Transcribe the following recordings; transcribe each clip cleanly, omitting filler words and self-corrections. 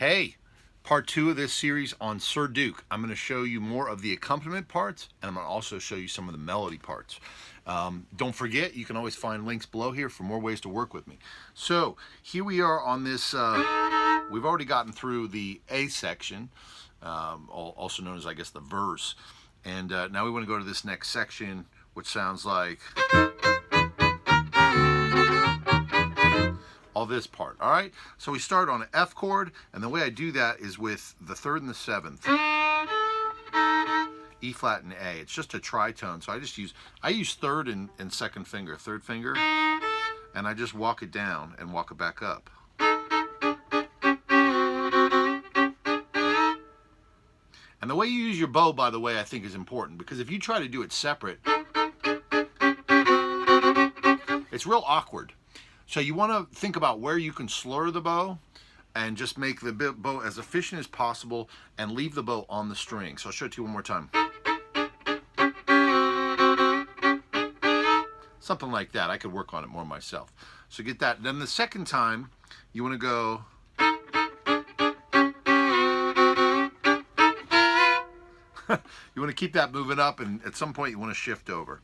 Hey, part 2 of this series on Sir Duke. I'm going to show you more of the accompaniment parts, and I'm going to also show you some of the melody parts. Don't forget, you can always find links below here for more ways to work with me. So here we are on this, we've already gotten through the A section, also known as, I guess, the verse. And now we want to go to this next section, which sounds like all this part. All right, so we start on an F chord, and the way I do that is with the 3rd and the 7th, E flat and A. It's just a tritone, so I use 3rd and 2nd finger, 3rd finger, and I just walk it down and walk it back up. And the way you use your bow, by the way, I think is important, because if you try to do it separate, it's real awkward. So you want to think about where you can slur the bow and just make the bow as efficient as possible and leave the bow on the string. So I'll show it to you one more time. Something like that. I could work on it more myself. So get that. Then the second time, you want to go. You want to keep that moving up, and at some point you want to shift over.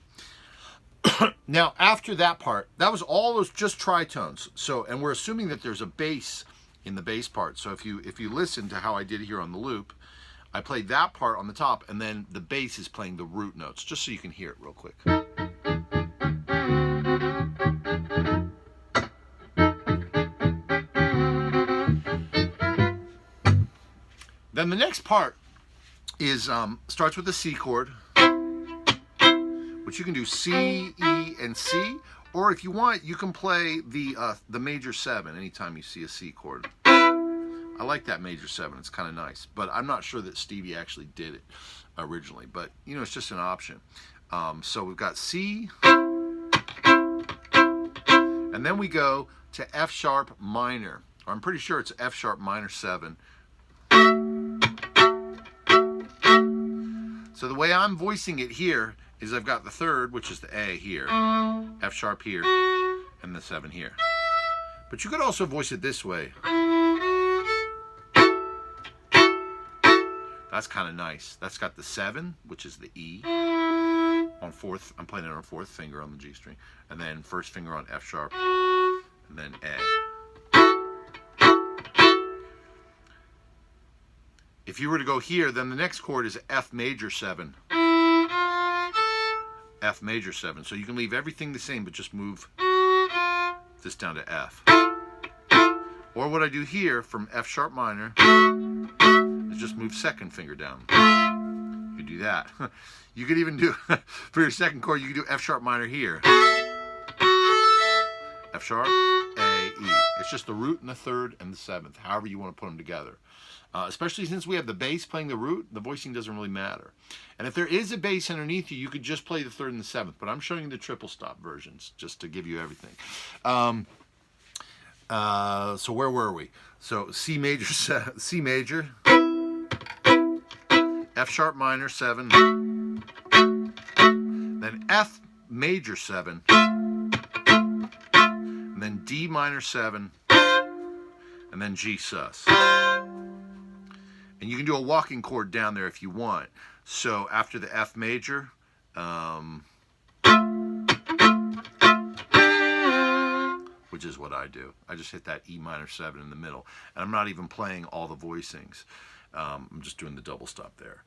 Now, after that part, that was all those just tritones. So, and we're assuming that there's a bass in the bass part. So if you listen to how I did here on the loop, I played that part on the top, and then the bass is playing the root notes, just so you can hear it real quick. Then the next part is starts with the C chord, which you can do C, E, and C, or if you want, you can play the major 7 anytime you see a C chord. I like that major 7; it's kind of nice, but I'm not sure that Stevie actually did it originally. But you know, it's just an option. So we've got C, and then we go to F sharp minor. Or I'm pretty sure it's F sharp minor 7. So the way I'm voicing it here is I've got the 3rd, which is the A here, F sharp here, and the 7 here. But you could also voice it this way. That's kind of nice. That's got the 7, which is the E, on 4th. I'm playing it on 4th finger on the G string, and then 1st finger on F sharp, and then A. If you were to go here, then the next chord is F major 7. F major 7. So you can leave everything the same, but just move this down to F. Or what I do here from F sharp minor is just move 2nd finger down. You do that. You could even do, for your 2nd chord, you could do F sharp minor here. F sharp, A, E. It's just the root and the 3rd and the 7th, however you want to put them together. Especially since we have the bass playing the root, the voicing doesn't really matter. And if there is a bass underneath you, you could just play the 3rd and the 7th. But I'm showing you the triple stop versions just to give you everything. So where were we? So C major, F sharp minor 7, then F major 7, and then D minor 7, and then G sus. And you can do a walking chord down there if you want. So after the F major, which is what I do, I just hit that E minor 7 in the middle. And I'm not even playing all the voicings. I'm just doing the double stop there.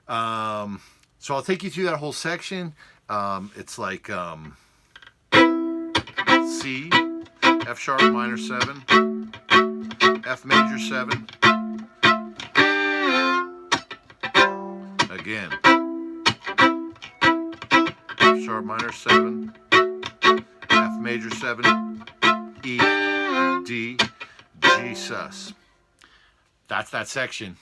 So I'll take you through that whole section. It's like C, F sharp minor 7, F major 7, again, F sharp minor 7, F major 7, E, D, G sus. That's that section.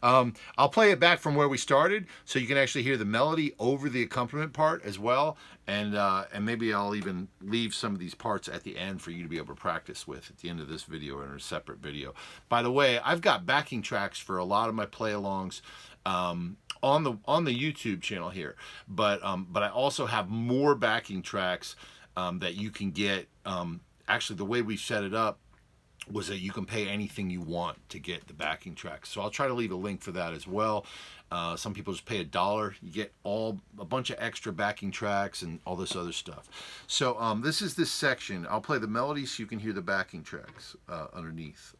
I'll play it back from where we started so you can actually hear the melody over the accompaniment part as well, and maybe I'll even leave some of these parts at the end for you to be able to practice with at the end of this video or in a separate video. By the way, I've got backing tracks for a lot of my play-alongs on the YouTube channel here, but I also have more backing tracks that you can get. Actually, the way we set it up was that you can pay anything you want to get the backing tracks. So I'll try to leave a link for that as well. Some people just pay $1. You get a bunch of extra backing tracks and all this other stuff. So this is this section. I'll play the melody so you can hear the backing tracks underneath.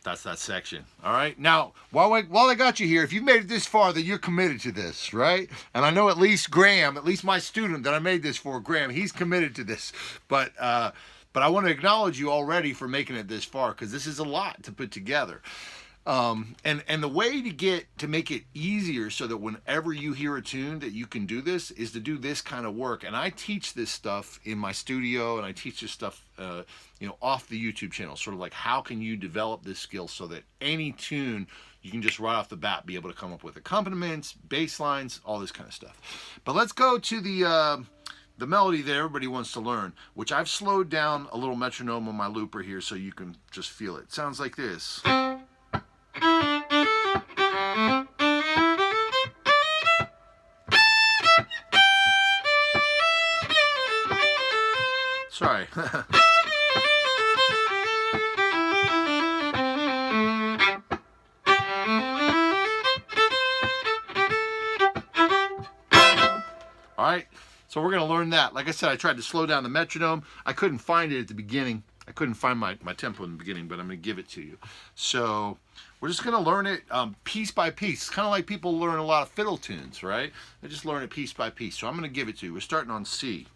That's that section. All right. Now, while I got you here, if you've made it this far, then you're committed to this, right? And I know at least Graham, at least my student that I made this for, Graham, he's committed to this. But I want to acknowledge you already for making it this far, because this is a lot to put together. And the way to make it easier so that whenever you hear a tune that you can do this is to do this kind of work. And I teach this stuff in my studio, and I teach this stuff off the YouTube channel, sort of like how can you develop this skill so that any tune you can just right off the bat be able to come up with accompaniments, bass lines, all this kind of stuff. But let's go to the melody that everybody wants to learn, which I've slowed down a little metronome on my looper here so you can just feel it. It sounds like this. Sorry. All right, so we're going to learn that. Like I said, I tried to slow down the metronome. I couldn't find it at the beginning. I couldn't find my tempo in the beginning, but I'm going to give it to you. So we're just going to learn it piece by piece. It's kind of like people learn a lot of fiddle tunes, right? They just learn it piece by piece. So I'm going to give it to you. We're starting on C.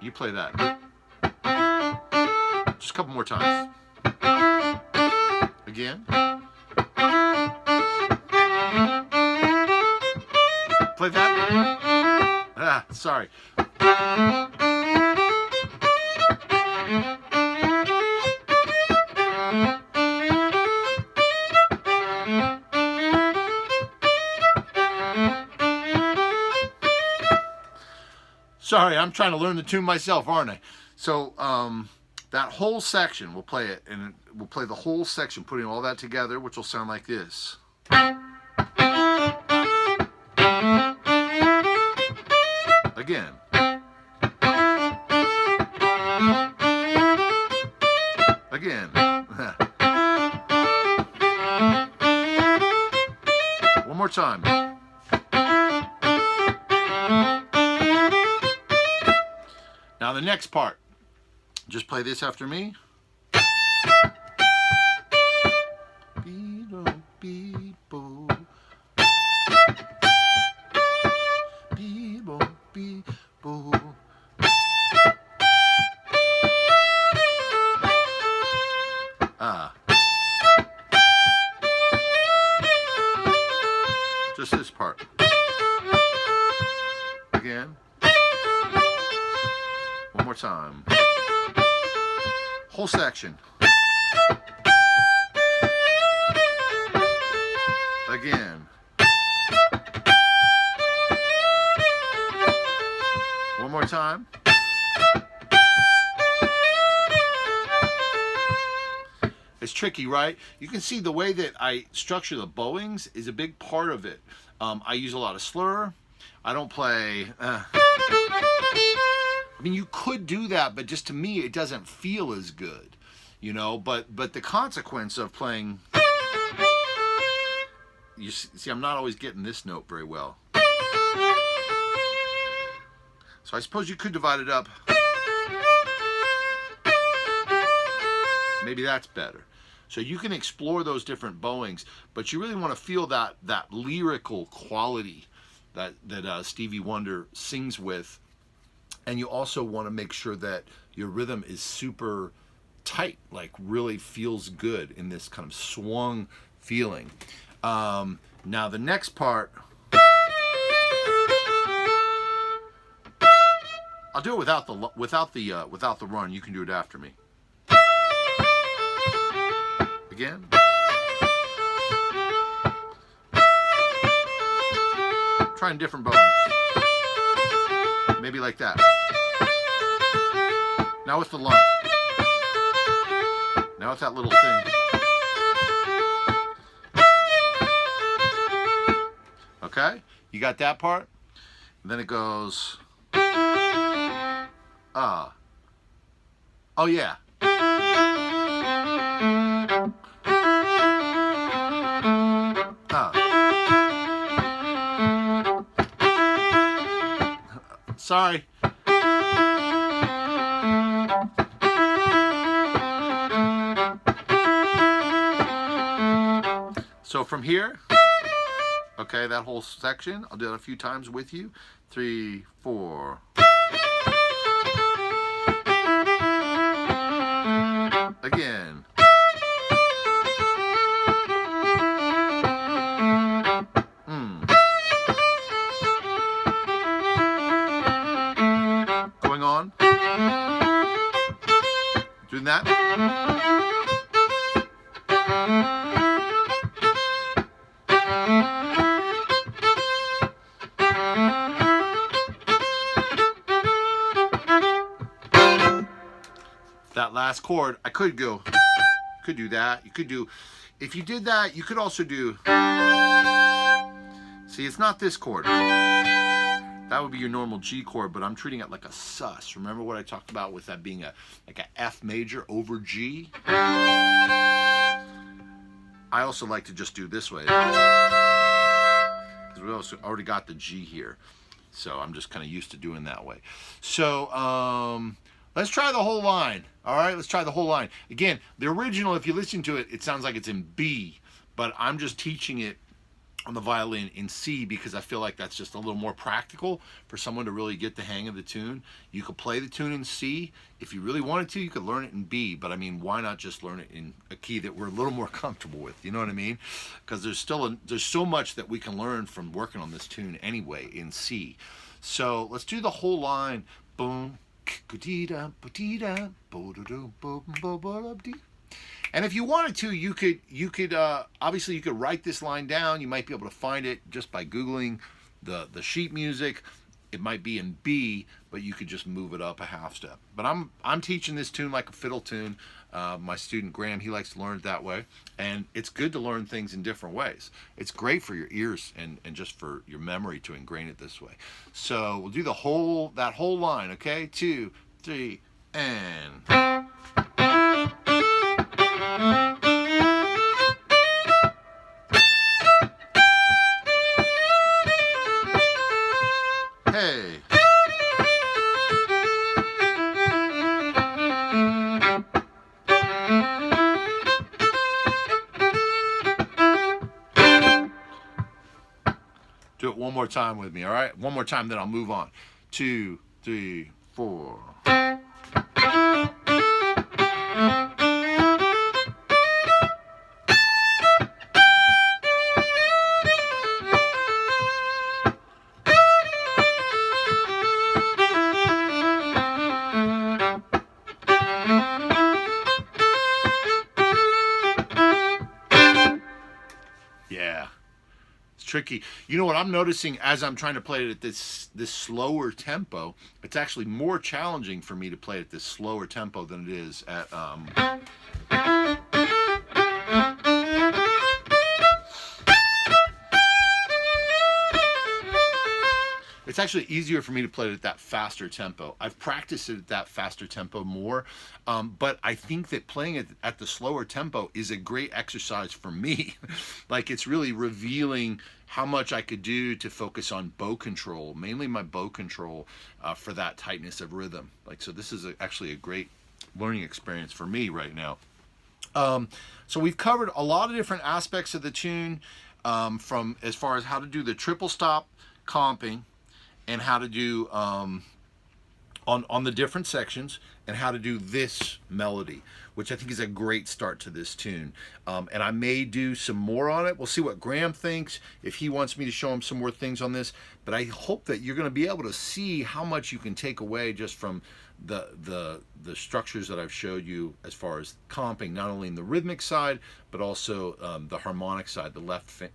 You play that. Just a couple more times. Again. Play that. Sorry. Sorry, I'm trying to learn the tune myself, aren't I? So that whole section, we'll play it, and we'll play the whole section, putting all that together, which will sound like this. Again. Again. One more time. Now the next part, just play this after me. Just this part. Again. One more time. Whole section. Again. One more time. It's tricky, right? You can see the way that I structure the bowings is a big part of it. I use a lot of slur. I don't play... I mean, you could do that, but just to me, it doesn't feel as good, you know. But the consequence of playing, you see, I'm not always getting this note very well. So I suppose you could divide it up. Maybe that's better. So you can explore those different bowings, but you really want to feel that lyrical quality that Stevie Wonder sings with. And you also want to make sure that your rhythm is super tight, like really feels good in this kind of swung feeling. Now the next part, I'll do it without the run. You can do it after me. Again. Trying different bones. Maybe like that. Now with the lump. Now with that little thing. Okay? You got that part? And then it goes. Oh yeah. Sorry. So from here, okay, that whole section, I'll do it a few times with you. 3, 4. Again. Going on. Doing that. That last chord, I could do that. You could do, if you did that, you could also do, see, it's not this chord. That would be your normal G chord, but I'm treating it like a sus. Remember what I talked about with that being like a F major over G? I also like to just do this way, because we also already got the G here. So I'm just kind of used to doing that way. So let's try the whole line. All right, let's try the whole line. Again, the original, if you listen to it, it sounds like it's in B, but I'm just teaching it on the violin in C because I feel like that's just a little more practical for someone to really get the hang of the tune. You could play the tune in C. If you really wanted to, you could learn it in B, but I mean, why not just learn it in a key that we're a little more comfortable with? You know what I mean? Because there's so much that we can learn from working on this tune anyway in C. So let's do the whole line. Boom. And if you wanted to, you could obviously you could write this line down. You might be able to find it just by Googling the sheet music. It might be in B, but you could just move it up a half step. But I'm teaching this tune like a fiddle tune. My student Graham, he likes to learn it that way, and it's good to learn things in different ways. It's great for your ears and just for your memory to ingrain it this way. So we'll do that whole line, okay? 2, 3, and. Hey. Do it one more time with me, all right? One more time, then I'll move on. 2, 3, 4. Yeah. Tricky. You know what I'm noticing as I'm trying to play it at this slower tempo, it's actually more challenging for me to play at this slower tempo than it is at it's actually easier for me to play it at that faster tempo. I've practiced it at that faster tempo more, but I think that playing it at the slower tempo is a great exercise for me. Like, it's really revealing how much I could do to focus on bow control, mainly my bow control, for that tightness of rhythm. Like, so this is actually a great learning experience for me right now. So we've covered a lot of different aspects of the tune, from as far as how to do the triple stop comping, and how to do on the different sections and how to do this melody, which I think is a great start to this tune. And I may do some more on it. We'll see what Graham thinks, if he wants me to show him some more things on this. But I hope that you're going to be able to see how much you can take away just from the structures that I've showed you as far as comping, not only in the rhythmic side, but also the harmonic side, the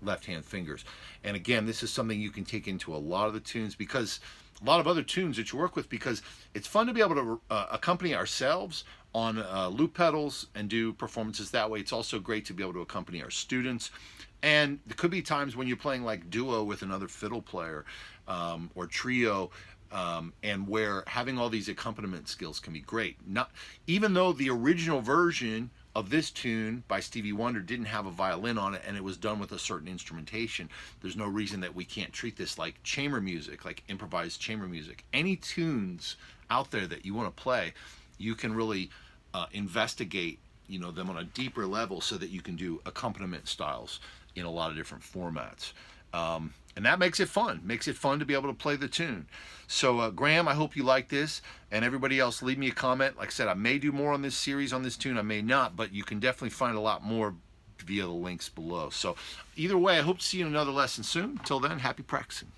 left hand fingers. And again, this is something you can take into a lot of the tunes, because a lot of other tunes that you work with, because it's fun to be able to accompany ourselves on loop pedals and do performances that way. It's also great to be able to accompany our students. And there could be times when you're playing like duo with another fiddle player or trio, and where having all these accompaniment skills can be great. Not even though the original version of this tune by Stevie Wonder didn't have a violin on it and it was done with a certain instrumentation, there's no reason that we can't treat this like chamber music, like improvised chamber music. Any tunes out there that you want to play, you can really investigate, you know, them on a deeper level so that you can do accompaniment styles in a lot of different formats. And that makes it fun. Makes it fun to be able to play the tune. So Graham, I hope you like this. And everybody else, leave me a comment. Like I said, I may do more on this series, on this tune. I may not, but you can definitely find a lot more via the links below. So either way, I hope to see you in another lesson soon. Until then, happy practicing.